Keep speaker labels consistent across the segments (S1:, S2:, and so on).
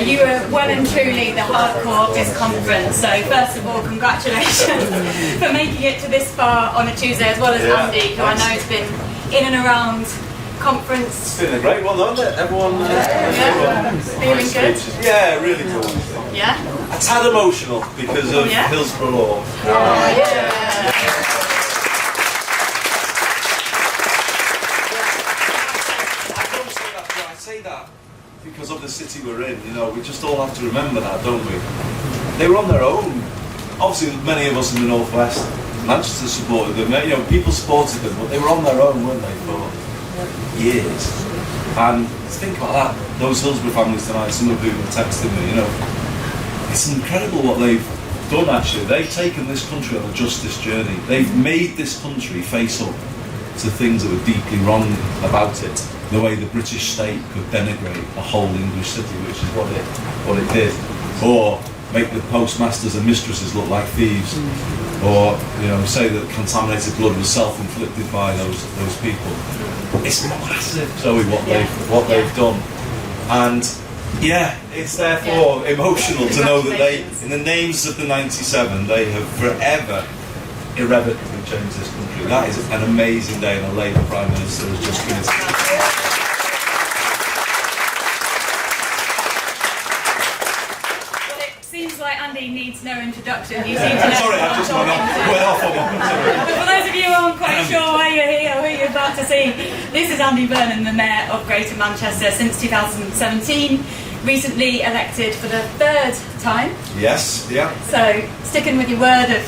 S1: You were well and truly the hardcore of this conference, so first of all, congratulations for making it to this far on a Tuesday, as well as Andy, who I know has been in and around conference.
S2: It's been a great one, hasn't it? Everyone
S1: feeling good?
S2: Yeah, really cool.
S1: Yeah?
S2: A tad emotional because of Hillsborough Law. I say that because of the city we're in, you know, we just all have to remember that, don't we? They were on their own. Obviously, many of us in the Northwest, Manchester supported them, you know, people supported them, but they were on their own, weren't they, for years. And think about that, those Hillsborough families tonight, some of whom are texting me, you know, it's incredible what they've done actually. They've taken this country on a justice journey. They've made this country face up to things that were deeply wrong about it. The way the British state could denigrate a whole English city, which is what it did. Or make the postmasters and mistresses look like thieves. Or, you know, say that contaminated blood was self-inflicted by those people. It's massive, Zoe, what they've done. And yeah, it's therefore emotional to know that they, in the names of the 97, they have forever irrevocably changed this country. That is an amazing day, and a Labour Prime Minister has just been.
S1: Well, it seems like Andy needs no introduction. You seem to know.
S2: Sorry, I just went off on one.
S1: But for those of you who aren't quite sure why you're here or who you're about to see, this is Andy Burnham, the Mayor of Greater Manchester since 2017. Recently elected for the third time.
S2: Yes, yeah.
S1: So, sticking with your word of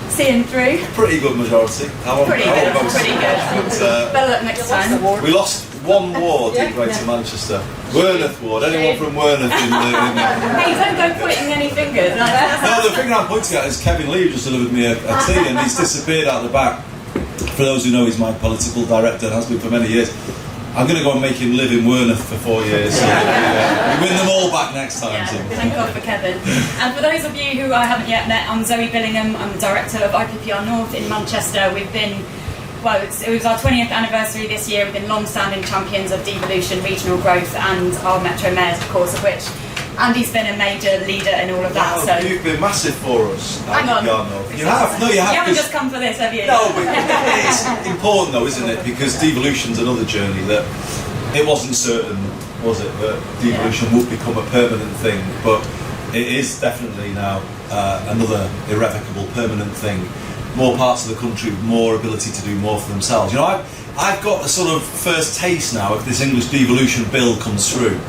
S1: seeing through.
S2: Pretty good majority.
S1: Pretty good.
S2: But,
S1: better luck next time.
S2: We lost one ward in Greater Manchester. Wornath Ward. Anyone from Wornath in the...
S1: Hey, don't go pointing any fingers.
S2: No, the finger I'm pointing at is Kevin Lee, who just delivered me a tea, and he's disappeared out the back. For those who know, he's my political director and has been for many years. I'm going to go and make him live in Wornath for 4 years. So, we win them all back next time.
S1: Yeah,
S2: so.
S1: thank God for Kevin. And for those of you who I haven't yet met, I'm Zoe Billingham. I'm the director of IPPR North in Manchester. We've been, well, it was our 20th anniversary this year. We've been long-standing champions of devolution, regional growth, and our metro mayors, of course, of which Andy's been a major leader in all of that.
S2: Wow,
S1: so
S2: you've been massive for us.
S1: Hang on.
S2: You have. No, you have.
S1: You haven't just come for this, have you?
S2: No, but it's important though, isn't it? Because devolution's another journey that it wasn't certain, was it, that devolution would become a permanent thing, but it is definitely now another irrevocable permanent thing. More parts of the country with more ability to do more for themselves. You know, I've got a sort of first taste now if this English devolution bill comes through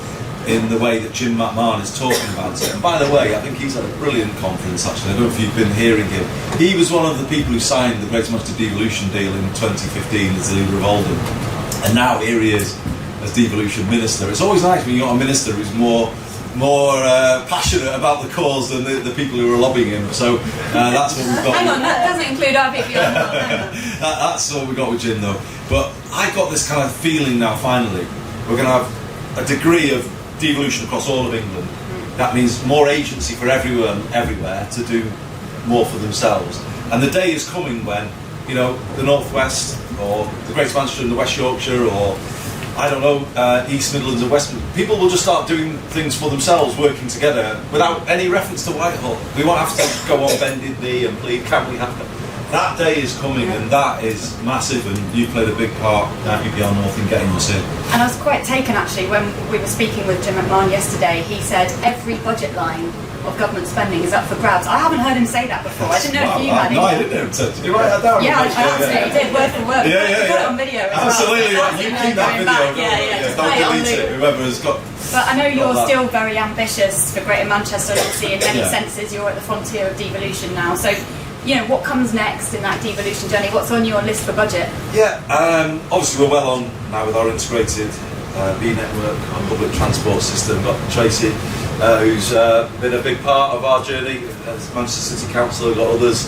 S2: in the way that Jim McMahon is talking about it. And by the way, I think he's had a brilliant conference actually. I don't know if you've been hearing him. He was one of the people who signed the Greater Manchester Devolution deal in 2015 as the leader of Oldham. And now here he is as devolution minister. It's always nice when you've got a minister who's more passionate about the cause than the people who are lobbying him. So that's what we've got.
S1: Hang on, that doesn't include IPPR.
S2: That's what we got with Jim though. But I got this kind of feeling now finally, we're going to have a degree of devolution across all of England. That means more agency for everyone, everywhere, to do more for themselves. And the day is coming when, you know, the North West, or the Greater Manchester and the West Yorkshire, or I don't know, East Midlands and West Midlands, people will just start doing things for themselves, working together, without any reference to Whitehall. We won't have to go on bended knee and plead, can we have to? That day is coming, and that is massive, and you played a big part at IPPR North in getting us in.
S1: And I was quite taken actually when we were speaking with Jim McMahon yesterday. He said every budget line of government spending is up for grabs. I haven't heard him say that before. I didn't know if you had it.
S2: No, I didn't know. Did you write that down?
S1: Yeah, I absolutely did, word for word.
S2: Yeah.
S1: Got it on video as well.
S2: Absolutely, right. You keep that video.
S1: Yeah.
S2: Don't delete it. Whoever has got.
S1: But I know you're still very ambitious for Greater Manchester. Obviously, in many senses, you're at the frontier of devolution now. So, you know, what comes next in that devolution journey? What's on your list for budget?
S2: Yeah, obviously we're well on now with our integrated B network, our public transport system. Got Tracy, who's been a big part of our journey as Manchester City Council. We've got others.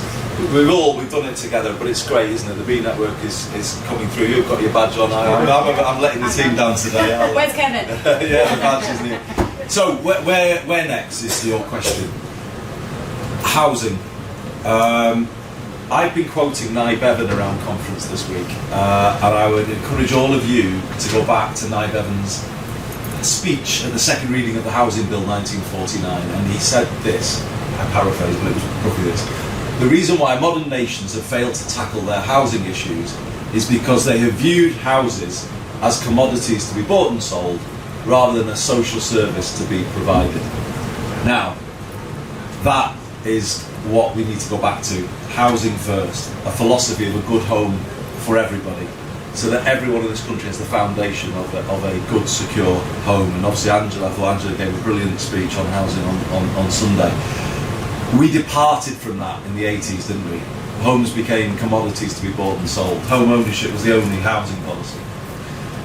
S2: We've done it together, but it's great, isn't it? The B network is coming through. You've got your badge on. I'm letting the team down today.
S1: Where's Kevin?
S2: Yeah, the badge is new. So where next is your question? Housing. I've been quoting Nye Bevan around conference this week, and I would encourage all of you to go back to Nye Bevan's speech at the second reading of the Housing Bill 1949, and he said this, I paraphrase, but it was roughly this: the reason why modern nations have failed to tackle their housing issues is because they have viewed houses as commodities to be bought and sold, rather than a social service to be provided. Now, that is what we need to go back to. Housing first, a philosophy of a good home for everybody, so that everyone in this country has the foundation of a good, secure home. And obviously I thought Angela gave a brilliant speech on housing on Sunday. We departed from that in the 80s, didn't we? Homes became commodities to be bought and sold. Home ownership was the only housing policy,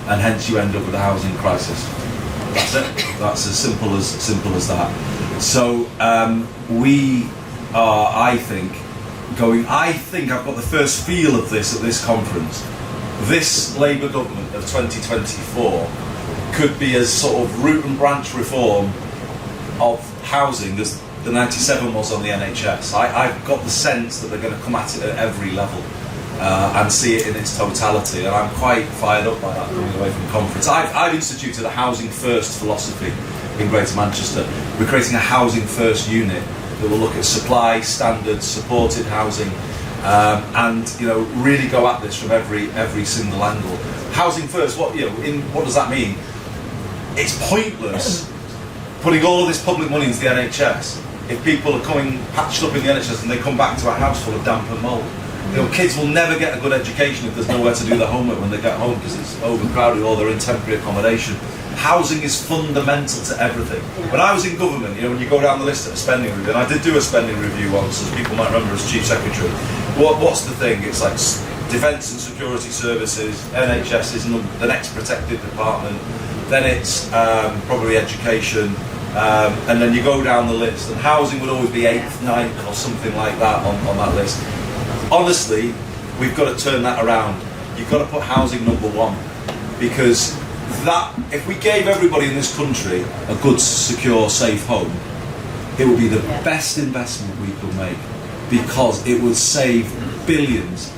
S2: and hence you end up with a housing crisis. That's it. That's as simple as that. So we are, I think I've got the first feel of this at this conference. This Labour government of 2024 could be as sort of root and branch reform of housing as the 97 was on the NHS. I've got the sense that they're going to come at it at every level and see it in its totality, and I'm quite fired up by that coming away from the conference. I've instituted a housing first philosophy in Greater Manchester. We're creating a housing first unit that will look at supply, standards, supported housing, and really go at this from every single angle. Housing first. What does that mean? It's pointless putting all of this public money into the NHS if people are coming patched up in the NHS and they come back to a house full of damp and mould. Kids will never get a good education if there's nowhere to do their homework when they get home because it's overcrowded or they're in temporary accommodation. Housing is fundamental to everything. When I was in government, when you go down the list of a spending review, and I did do a spending review once, as people might remember, as Chief Secretary. What's the thing? It's like defence and security services, NHS is the next protected department, then it's probably education, and then you go down the list, and housing would always be 8th, 9th or something like that on that list. Honestly, we've got to turn that around. You've got to put housing number one, because that, if we gave everybody in this country a good, secure, safe home, it would be the best investment we could make, because it would save billions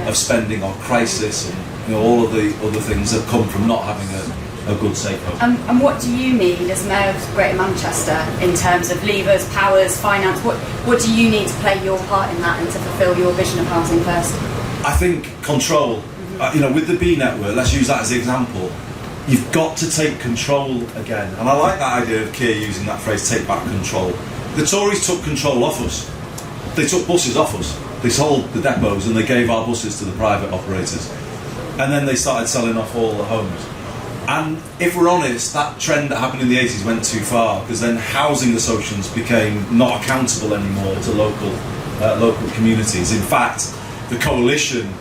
S2: of spending on crisis and all of the other things that come from not having a good, safe home.
S1: And what do you need as Mayor of Greater Manchester in terms of levers, powers, finance? What do you need to play your part in that and to fulfil your vision of housing first?
S2: I think control. With the B network, let's use that as an example. You've got to take control again. And I like that idea of Keir using that phrase, take back control. The Tories took control off us. They took buses off us. They sold the depots and they gave our buses to the private operators. And then they started selling off all the homes. And if we're honest, that trend that happened in the 80s went too far, because then housing associations became not accountable anymore to local communities. In fact, the coalition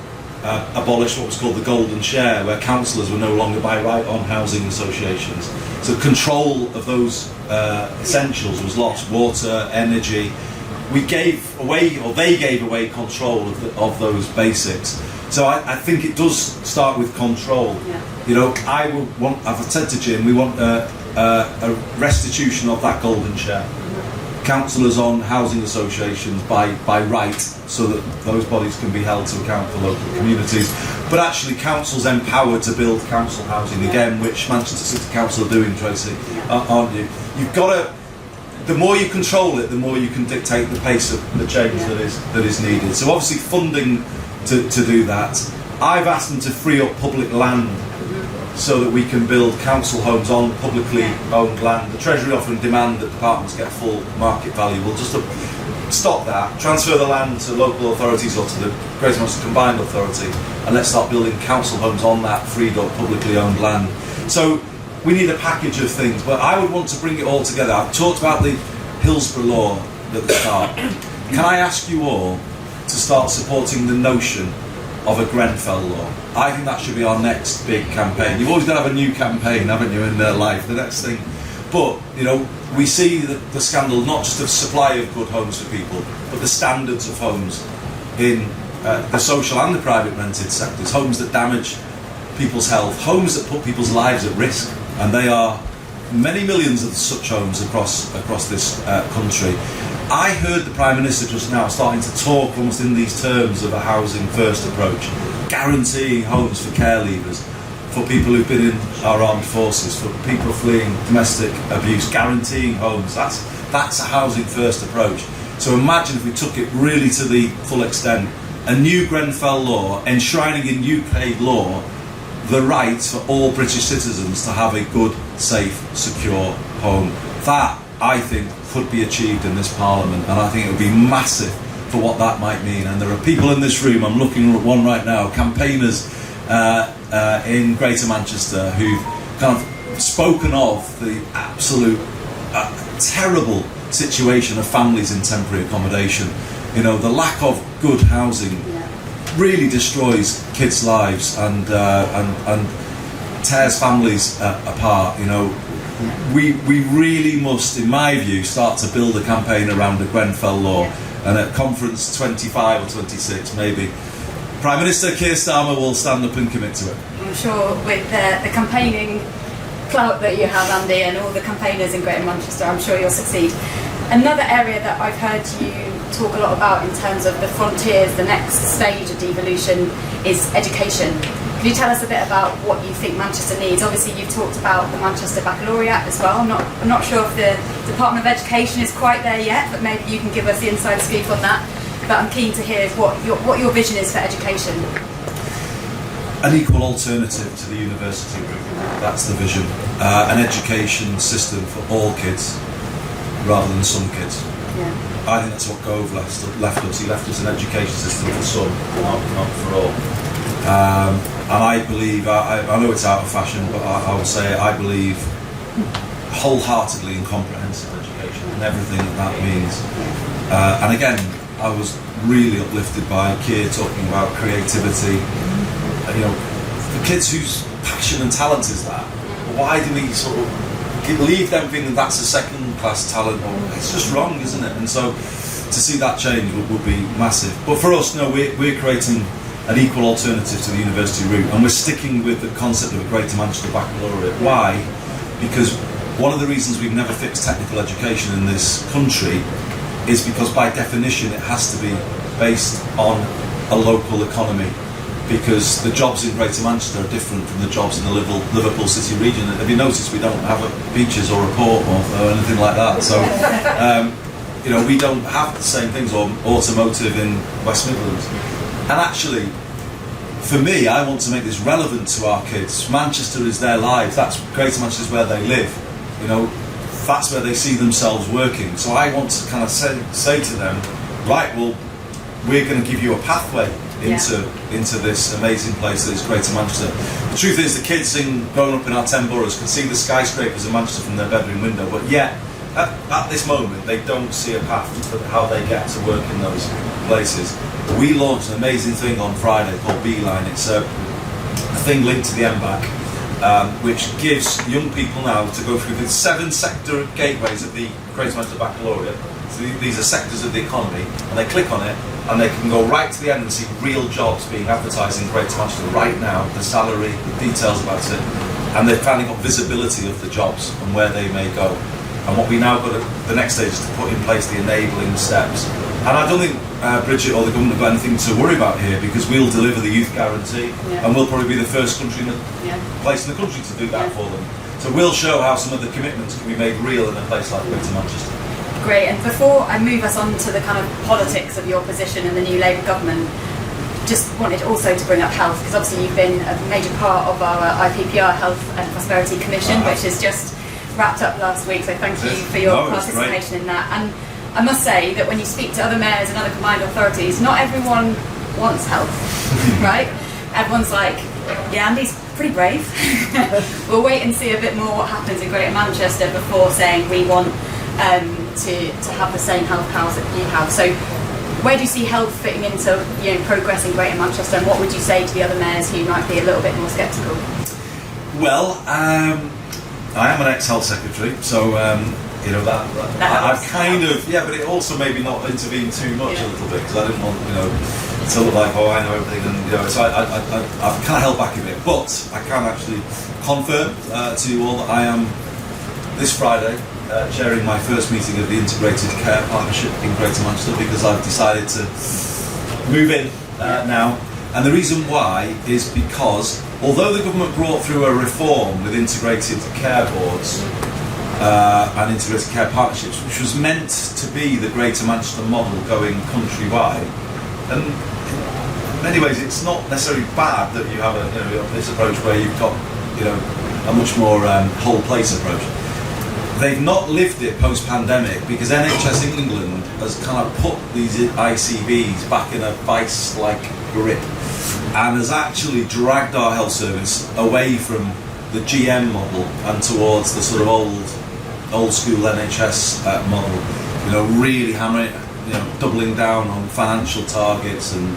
S2: abolished what was called the golden share, where councillors were no longer by right on housing associations. So control of those essentials was lost. Water, energy. We gave away, or they gave away, control of those basics. So I think it does start with control. I would want, I've said to Jim, we want a restitution of that golden share. Councillors on housing associations by right, so that those bodies can be held to account for local communities. But actually councils empowered to build council housing again, which Manchester City Council are doing, Tracy, aren't you? You've got to, the more you control it, the more you can dictate the pace of the change that is needed. So obviously funding to do that. I've asked them to free up public land so that we can build council homes on publicly owned land. The Treasury often demand that departments get full market value. We'll just stop that, transfer the land to local authorities or to the Greater Manchester Combined Authority, and let's start building council homes on that freed up publicly owned land. So we need a package of things, but I would want to bring it all together. I've talked about the Hillsborough law at the start. Can I ask you all to start supporting the notion of a Grenfell law? I think that should be our next big campaign. You've always got to have a new campaign, haven't you, in their life, the next thing. But, we see the scandal not just of supply of good homes for people, but the standards of homes in the social and the private rented sectors, homes that damage people's health, homes that put people's lives at risk, and they are many millions of such homes across this country. I heard the Prime Minister just now starting to talk almost in these terms of a housing first approach, guaranteeing homes for care leavers, for people who've been in our armed forces, for people fleeing domestic abuse, guaranteeing homes. That's a housing first approach. So imagine if we took it really to the full extent, a new Grenfell law enshrining in UK law the right for all British citizens to have a good, safe, secure home. That, I think, could be achieved in this Parliament, and I think it would be massive for what that might mean. And there are people in this room, I'm looking at one right now, campaigners in Greater Manchester who've kind of spoken of the absolute terrible situation of families in temporary accommodation. You know, the lack of good housing really destroys kids' lives and tears families apart. You know, we really must, in my view, start to build a campaign around the Grenfell law. And at conference 25 or 26, maybe, Prime Minister Keir Starmer will stand up and commit to it.
S1: I'm sure with the campaigning clout that you have, Andy, and all the campaigners in Greater Manchester, I'm sure you'll succeed. Another area that I've heard you talk a lot about in terms of the frontiers, the next stage of devolution, is education. Can you tell us a bit about what you think Manchester needs? Obviously, you've talked about the Manchester Baccalaureate as well. I'm not sure if the Department of Education is quite there yet, but maybe you can give us the inside scoop on that. But I'm keen to hear what your vision is for education.
S2: An equal alternative to the university route. That's the vision. An education system for all kids, rather than some kids.
S1: Yeah.
S2: I think that's what Gove left us. He left us an education system for some, not for all. And I believe, I know it's out of fashion, but I will say I believe wholeheartedly in comprehensive education and everything that means. And again, I was really uplifted by Keir talking about creativity. You know, for kids whose passion and talent is that, why do we sort of leave them thinking that's a second-class talent? Or it's just wrong, isn't it? And so to see that change would be massive. But for us, no, we're creating an equal alternative to the university route, and we're sticking with the concept of a Greater Manchester Baccalaureate. Why? Because one of the reasons we've never fixed technical education in this country is because by definition it has to be based on a local economy, because the jobs in Greater Manchester are different from the jobs in the Liverpool City region. Have you noticed we don't have beaches or a port or anything like that? So you know, we don't have the same things, or automotive in West Midlands. And actually, for me, I want to make this relevant to our kids. Manchester is their lives. That's Greater Manchester is where they live. You know, that's where they see themselves working. So I want to kind of say to them, right, well, we're going to give you a pathway into this amazing place that is Greater Manchester. The truth is, the kids growing up in our 10 boroughs can see the skyscrapers of Manchester from their bedroom window, but yet, at this moment, they don't see a path to how they get to work in those places. We launched an amazing thing on Friday called Beeline. It's a thing linked to the MBAC, which gives young people now to go through the 7 sector gateways of the Greater Manchester Baccalaureate. So these are sectors of the economy, and they click on it, and they can go right to the end and see real jobs being advertised in Greater Manchester right now, the salary, the details about it, and they've finally got visibility of the jobs and where they may go. And what we now got at the next stage is to put in place the enabling steps. And I don't think Bridget or the government have got anything to worry about here, because we'll deliver the youth guarantee, and we'll probably be the first country place in the country to do that for them. So we'll show how some of the commitments can be made real in a place like Greater Manchester.
S1: Great. And before I move us on to the kind of politics of your position in the new Labour government, just wanted also to bring up health, because obviously you've been a major part of our IPPR Health and Prosperity Commission, which is just wrapped up last week, so thank you for your participation in that. And I must say that when you speak to other mayors and other combined authorities, not everyone wants health, right? Everyone's like, yeah, Andy's pretty brave. We'll wait and see a bit more what happens in Greater Manchester before saying we want to have the same health powers that you have. So where do you see health fitting into progress in Greater Manchester, and what would you say to the other mayors who might be a little bit more sceptical?
S2: Well, I am an ex-health secretary, so that I've kind of but it also maybe not intervened too much a little bit, because I didn't want to look like I know everything, and so I've kind of held back a bit. But I can actually confirm to you all that I am this Friday chairing my first meeting of the Integrated Care Partnership in Greater Manchester because I've decided to move in now. And the reason why is because although the government brought through a reform with integrated care boards and integrated care partnerships, which was meant to be the Greater Manchester model going countrywide, and in many ways it's not necessarily bad that you have this approach where you've got a much more whole place approach. They've not lived it post-pandemic because NHS England has kind of put these ICBs back in a vice-like grip and has actually dragged our health service away from the GM model and towards the sort of old school NHS model. Really hammering, doubling down on financial targets. And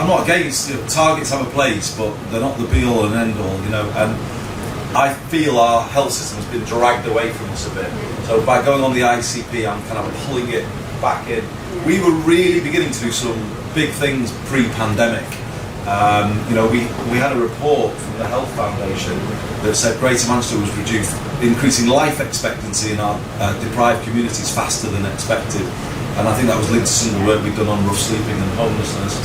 S2: I'm not against targets have a place, but they're not the be-all and end-all. And I feel our health system has been dragged away from us a bit. So by going on the ICP, I'm kind of pulling it back in. We were really beginning to do some big things pre-pandemic. We had a report from the Health Foundation that said Greater Manchester was increasing life expectancy in our deprived communities faster than expected. And I think that was linked to some of the work we've done on rough sleeping and homelessness.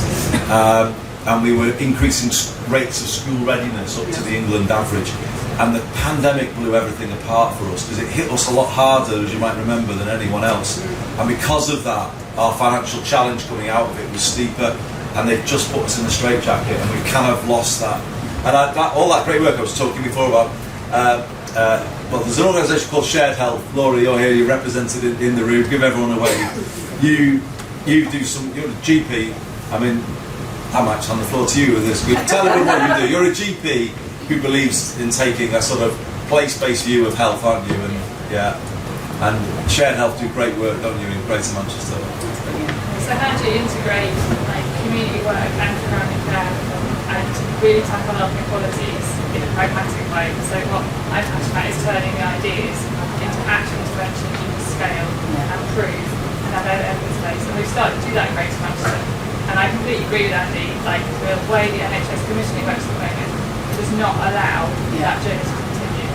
S2: And we were increasing rates of school readiness up to the England average. And the pandemic blew everything apart for us because it hit us a lot harder, as you might remember, than anyone else. And because of that, our financial challenge coming out of it was steeper, and they've just put us in the straitjacket, and we've kind of lost that. And all that great work I was talking before about, well, there's an organisation called Shared Health. Laura, you're here, you're represented in the room, give everyone a wave. You you're a GP, I mean, I might hand the floor to you with this. Tell everyone what you do. You're a GP who believes in taking a sort of place-based view of health, aren't you? And Shared Health do great work, don't you, in Greater Manchester?
S3: So how do you integrate community work and primary care and really tackle health inequalities in a pragmatic way? So what I'm passionate about is turning the ideas into action intervention, into scale and prove and have evidence base. And we've started to do that in Greater Manchester. And I completely agree with Andy, the way the NHS commissioning works at the moment does not allow that journey to continue.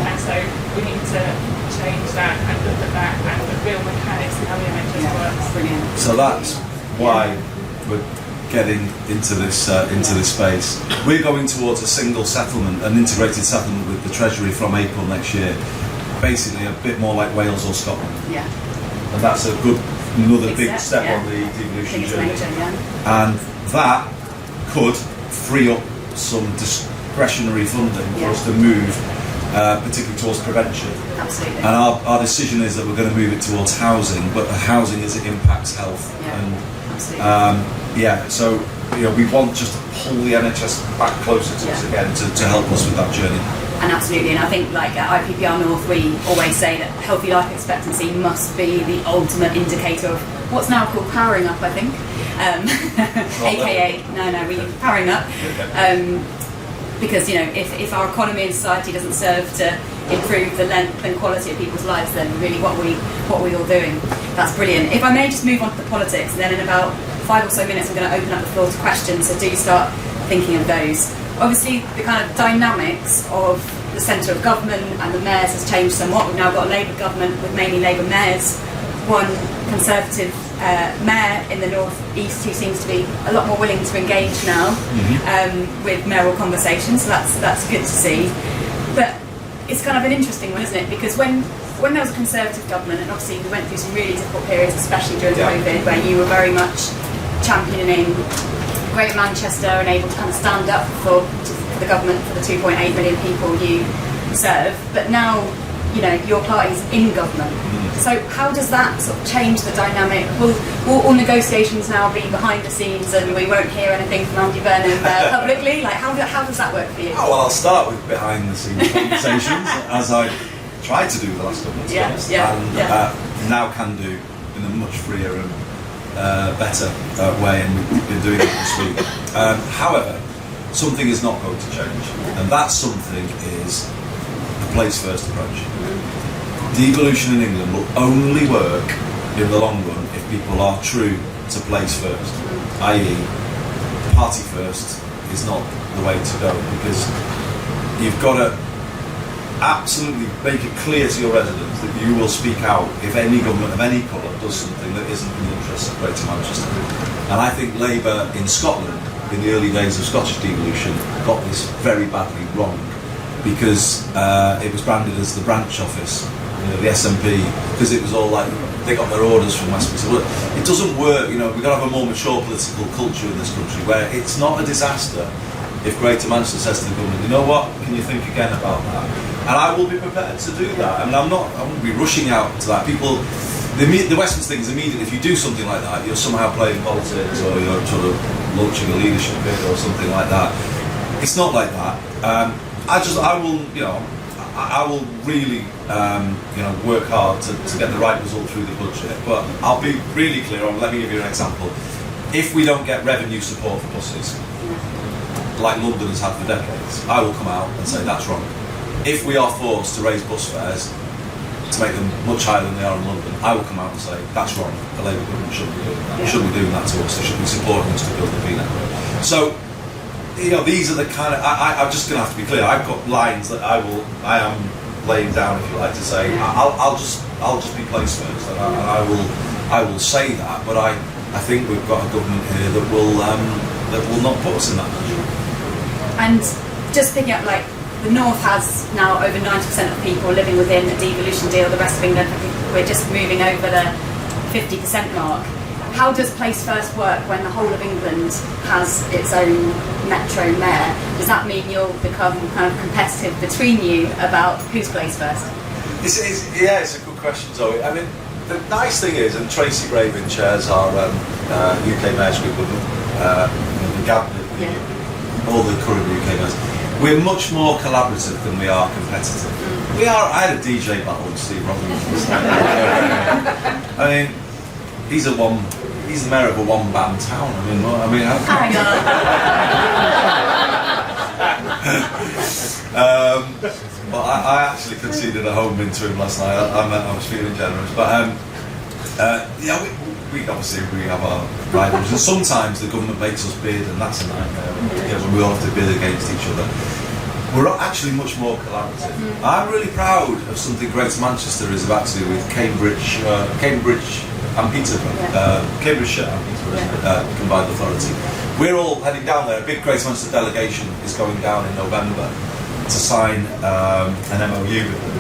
S3: And so we need to change that and look at that and the real mechanics of how the NHS works.
S1: Brilliant.
S2: So that's why we're getting into this space. We're going towards a single settlement, an integrated settlement with the Treasury from April next year. Basically a bit more like Wales or Scotland.
S1: Yeah.
S2: And that's another big step on the devolution journey. And that could free up some discretionary funding for us to move, particularly towards prevention.
S1: Absolutely.
S2: And our decision is that we're going to move it towards housing, but housing as it impacts health.
S1: Absolutely.
S2: So we want just to pull the NHS back closer to us again to help us with that journey.
S1: And absolutely, and I think at IPPR North we always say that healthy life expectancy must be the ultimate indicator of what's now called powering up, I think. AKA, we're powering up. Because if our economy and society doesn't serve to improve the length and quality of people's lives, then really what are we all doing? That's brilliant. If I may just move on to the politics, and then in about 5 or so minutes I'm going to open up the floor to questions, so do start thinking of those. Obviously the kind of dynamics of the centre of government and the mayors has changed somewhat. We've now got a Labour government with mainly Labour mayors, one Conservative mayor in the North East who seems to be a lot more willing to engage now with mayoral conversations, so that's good to see. But it's kind of an interesting one, isn't it? Because when there was a Conservative government, and obviously we went through some really difficult periods, especially during COVID, where you were very much championing Greater Manchester and able to kind of stand up for the government, for the 2.8 million people you serve. But now, your party's in government. So how does that sort of change the dynamic? Will all negotiations now be behind the scenes and we won't hear anything from Andy Burnham publicly? How does that work for you?
S2: Oh, well, I'll start with behind the scenes conversations, as I tried to do the last couple of months, and now can do in a much freer and better way, and we've been doing it this week. However, something is not going to change, and that something is the place first approach. Devolution in England will only work in the long run if people are true to place first, i.e. party first is not the way to go, because you've got to absolutely make it clear to your residents that you will speak out if any government of any colour does something that isn't in the interests of Greater Manchester. And I think Labour in Scotland, in the early days of Scottish devolution, got this very badly wrong, because it was branded as the branch office, the SNP, because it was all like they got their orders from Westminster. Well, it doesn't work. We've got to have a more mature political culture in this country where it's not a disaster if Greater Manchester says to the government, you know what, can you think again about that? And I will be prepared to do that. I mean, I won't be rushing out to that. People, the Westminster thing is immediate. If you do something like that, you're somehow playing politics, or you're sort of launching a leadership bid or something like that. It's not like that. I will really, work hard to get the right result through the budget. But I'll be really clear on. Let me give you an example. If we don't get revenue support for buses, like London has had for decades, I will come out and say that's wrong. If we are forced to raise bus fares to make them much higher than they are in London, I will come out and say that's wrong. The Labour government shouldn't be doing that. They shouldn't be doing that to us. They should be supporting us to build the V network. So, these are the kind of. I'm just going to have to be clear. I've got lines that I am laying down, if you like, to say I'll just be place first, and I will say that. But I think we've got a government here that will not put us in that position.
S1: And just picking up, like, the North has now over 90% of people living within a devolution deal. The rest of England, we're just moving over the 50% mark. How does Place First work when the whole of England has its own metro mayor? Does that mean you'll become kind of competitive between you about who's Place First?
S2: It's a good question, Zoe. I mean, the nice thing is, and Tracy Raven chairs our UK Mayor's Group, the cabinet, all the current UK mayors. We're much more collaborative than we are competitive. We are. I had a DJ battle with Steve Robbins. I mean, he's the mayor of a one-band town. Well, I actually conceded a home win to him last night. I was feeling generous, but we have our rivals, and sometimes the government makes us bid, and that's a nightmare. When we all have to bid against each other. We're actually much more collaborative. I'm really proud of something Greater Manchester is about to do with Cambridge and Peterborough, Cambridgeshire and Peterborough Combined Authority. We're all heading down there. A big Greater Manchester delegation is going down in November to sign an MOU with them,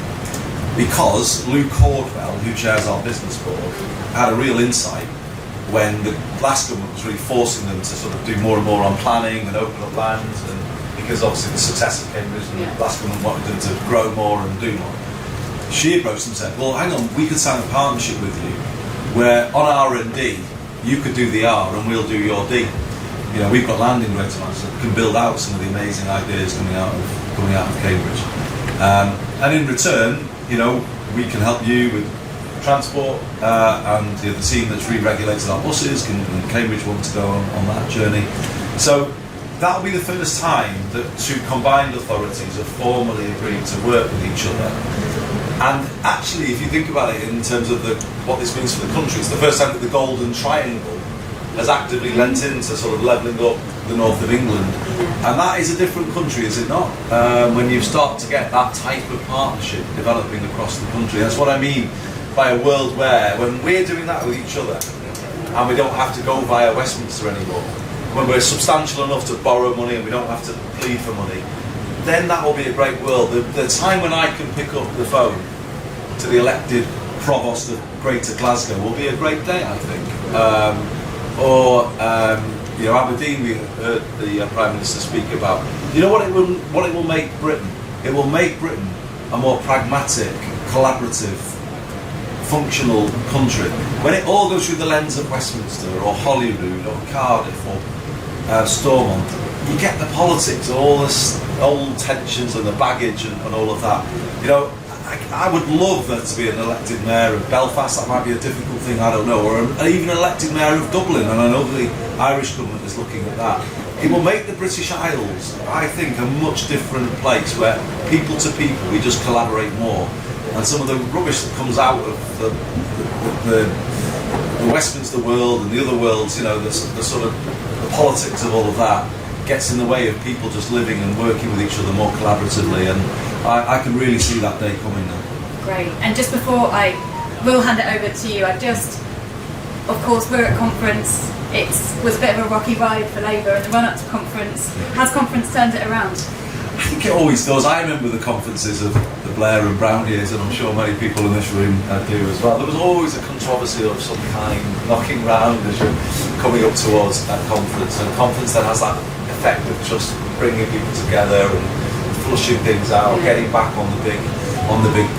S2: because Lou Cordwell, who chairs our business board, had a real insight when the last government was really forcing them to sort of do more and more on planning and open up land, and because obviously the success of Cambridge and the last government wanted them to grow more and do more. She approached them and said, well, hang on, we could sign a partnership with you where on R&D you could do the R and we'll do your D. We've got land in Greater Manchester that can build out some of the amazing ideas coming out of Cambridge. And in return, we can help you with transport, and the team that's re-regulated our buses in Cambridge want to go on that journey. So that'll be the first time that two combined authorities have formally agreed to work with each other. And actually, if you think about it in terms of what this means for the country, it's the first time that the Golden Triangle has actively lent into sort of levelling up the north of England. And that is a different country, is it not? When you start to get that type of partnership developing across the country. That's what I mean by a world where, when we're doing that with each other, and we don't have to go via Westminster anymore, when we're substantial enough to borrow money and we don't have to plead for money, then that will be a great world. The time when I can pick up the phone to the elected Provost of Greater Glasgow will be a great day, I think. Aberdeen, we heard the Prime Minister speak about. What it will make Britain? It will make Britain a more pragmatic, collaborative, functional country. When it all goes through the lens of Westminster or Holyrood or Cardiff or Stormont, you get the politics, all this old tensions and the baggage and all of that. I would love there to be an elected mayor of Belfast. That might be a difficult thing, I don't know, or even an elected mayor of Dublin, and I know the Irish government is looking at that. It will make the British Isles, I think, a much different place where people to people, we just collaborate more. And some of the rubbish that comes out of the Westminster world and the other worlds, the sort of the politics of all of that, gets in the way of people just living and working with each other more collaboratively. And I can really see that day coming now.
S1: Great. And just before I will hand it over to you, of course, we're at conference. It was a bit of a rocky ride for Labour in the run-up to conference. Has conference turned it around?
S2: I think it always does. I remember the conferences of the Blair and Brown years, and I'm sure many people in this room do as well. There was always a controversy of some kind knocking round as you're coming up towards a conference, and a conference that has that effect of just bringing people together and flushing things out, getting back on the big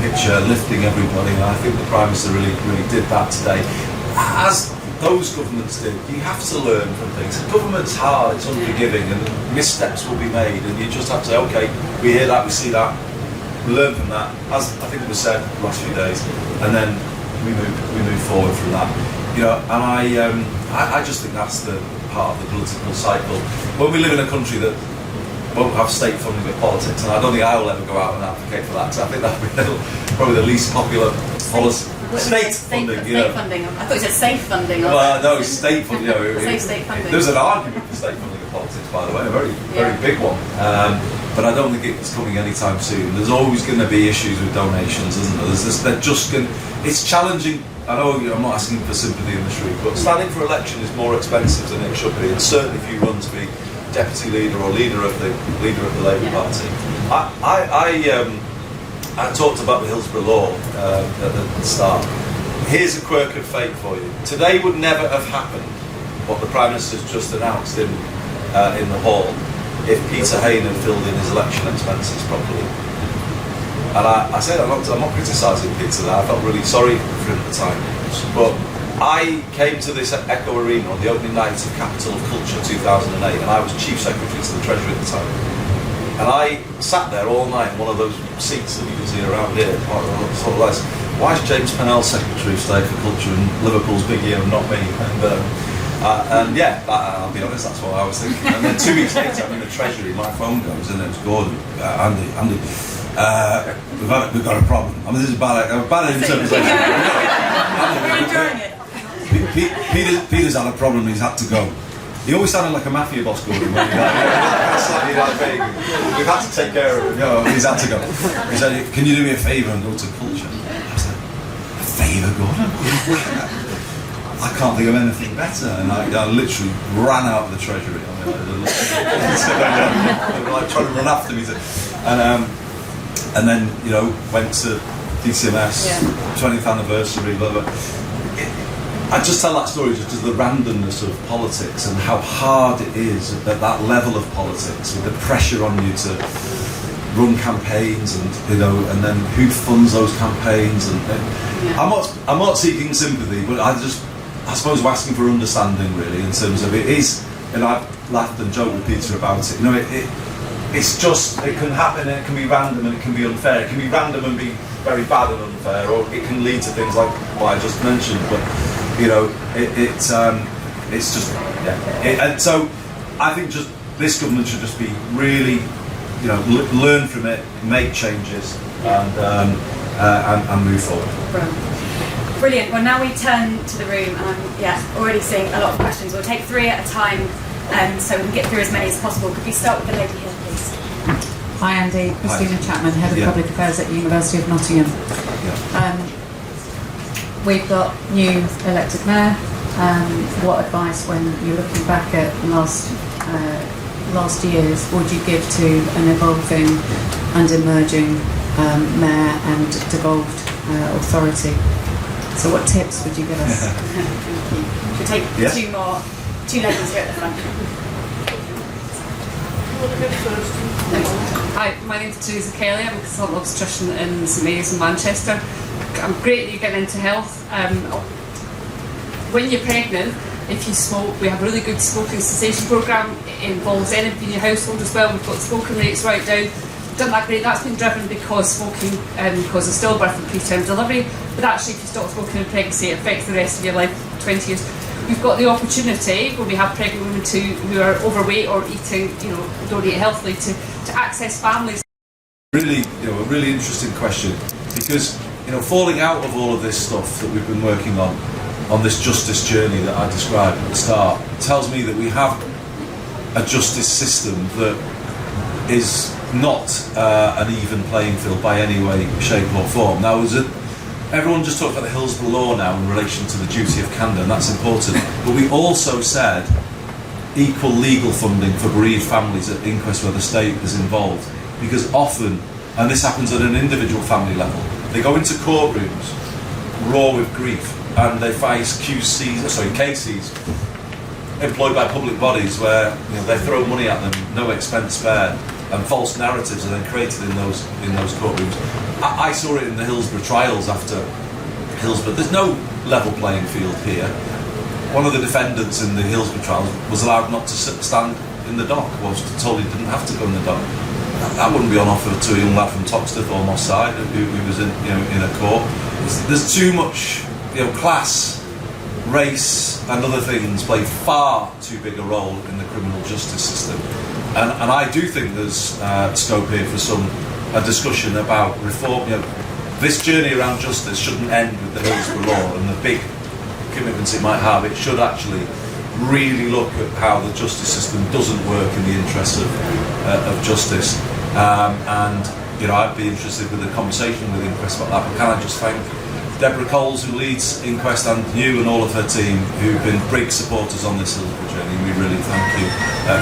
S2: picture, lifting everybody. And I think the Prime Minister really did that today. As those governments did, you have to learn from things. Government's hard, it's unforgiving, and missteps will be made, and you just have to say, okay, we hear that, we see that, we learn from that, as I think it was said the last few days, and then we move forward from that. You know, and I just think that's the part of the political cycle. When we live in a country that won't have state funding of politics, and I don't think I will ever go out and advocate for that, so I think that would be probably the least popular policy. State funding, you know.
S1: State funding. I thought you said safe funding.
S2: Well, no, state funding. You know,
S1: safe state funding.
S2: There's an argument for state funding of politics, by the way, a very big one. But I don't think it's coming anytime soon. There's always going to be issues with donations, isn't there? They're just going. It's challenging. I know I'm not asking for sympathy in the street, but standing for election is more expensive than it should be, and certainly if you run to be deputy leader or leader of the Labour Party. I talked about the Hillsborough law at the start. Here's a quirk of fate for you. Today would never have happened, what the Prime Minister's just announced in the hall, if Peter Hain had filled in his election expenses properly. And I said I'm not criticising Peter there. I felt really sorry for him at the time. But I came to this Echo Arena on the opening night of Capital of Culture 2008, and I was Chief Secretary to the Treasury at the time. And I sat there all night in one of those seats that you can see around here, sort of like, why is James Pennell Secretary of State for Culture in Liverpool's big year and not me? And I'll be honest, that's what I was thinking. And then 2 weeks later, I'm in the Treasury, my phone goes, and it was Gordon, Andy, we've got a problem. I mean, this is bad interpretation.
S1: We're enjoying it.
S2: Peter's had a problem, he's had to go. He always sounded like a mafia boss, Gordon. We've had to take care of him. No, he's had to go. He said, can you do me a favour and go to Culture? I said, a favour, Gordon? I can't think of anything better. And I literally ran out of the Treasury. I mean, they were like trying to run after me. And then, you know, went to DCMS, 20th anniversary, blah, blah. I just tell that story just because of the randomness of politics and how hard it is at that level of politics, with the pressure on you to run campaigns, and you know, and then who funds those campaigns. And I'm not seeking sympathy, but I suppose we're asking for understanding, really, in terms of it is. And I've laughed and joked with Peter about it. You know, it's just, it can happen, and it can be random, and it can be unfair. It can be random and be very bad and unfair, or it can lead to things like what I just mentioned. But you know, it's just, and so I think just this government should just be really, you know, learn from it, make changes, and move forward.
S1: Brilliant. Well, now we turn to the room, and I'm already seeing a lot of questions. We'll take 3 at a time, so we can get through as many as possible. Could we start with the lady here, please?
S4: Hi Andy, Christina Chapman, Head of Public Affairs at the University of Nottingham. We've got new elected mayor. What advice, when you're looking back at last years, would you give to an evolving and emerging mayor and devolved authority? So what tips would you give us?
S1: Thank you. We'll take 2 more. 2 ladies here at the front.
S5: Hi, my name is Teresa Kelly. I'm a consultant obstetrician in St Mary's in Manchester. I'm great that you're getting into health. When you're pregnant, if you smoke, we have a really good smoking cessation programme. It involves anybody in your household as well. We've got smoking rates right down. We've done that great. That's been driven because smoking causes stillbirth and preterm delivery. But actually, if you stop smoking in pregnancy, it affects the rest of your life, 20 years. We've got the opportunity, when we have pregnant women who are overweight or eating, you know, don't eat healthily, to access families.
S2: Really, you know, a really interesting question, because you know, falling out of all of this stuff that we've been working on this justice journey that I described at the start, tells me that we have a justice system that is not an even playing field by any way, shape or form. Now, everyone just talked about the Hillsborough law now in relation to the duty of candour, and that's important. But we also said equal legal funding for bereaved families at inquests where the state is involved. Because often, and this happens at an individual family level, they go into courtrooms raw with grief and they face cases employed by public bodies where they throw money at them, no expense spared, and false narratives are then created in those courtrooms. I saw it in the Hillsborough trials after Hillsborough. There's no level playing field here. One of the defendants in the Hillsborough trials was allowed not to stand in the dock, was told he didn't have to go in the dock. That wouldn't be on offer to a young lad from Toxteth or Moss Side who was in a court. There's too much class, race and other things play far too big a role in the criminal justice system, and I do think there's scope here for a discussion about reform. This journey around justice shouldn't end with the Hillsborough law and the big commitments it might have. It should actually really look at how the justice system doesn't work in the interests of justice, and I'd be interested with a conversation with Inquest about that. But can I just thank Deborah Coles, who leads Inquest, and you and all of her team who've been big supporters on this Hillsborough journey. We really thank you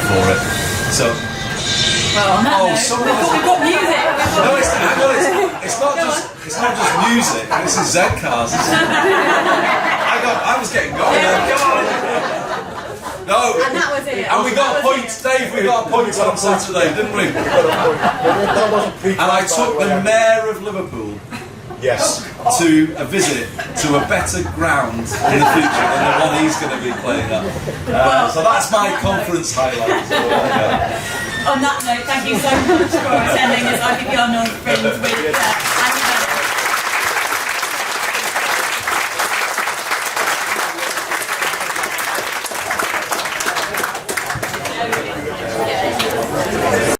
S2: for it. So,
S1: well, on that note, we've got music.
S2: No, it's not just music. This is Zcars. I was getting going. No,
S1: And that was it.
S2: and we got points, Dave. We got points on Saturday, didn't we? And I took the Mayor of Liverpool.
S6: Yes.
S2: To a visit to a better ground in the future than the one he's going to be playing at. So that's my conference highlight.
S1: On that note, thank you so much for attending this IPPR North Fringe with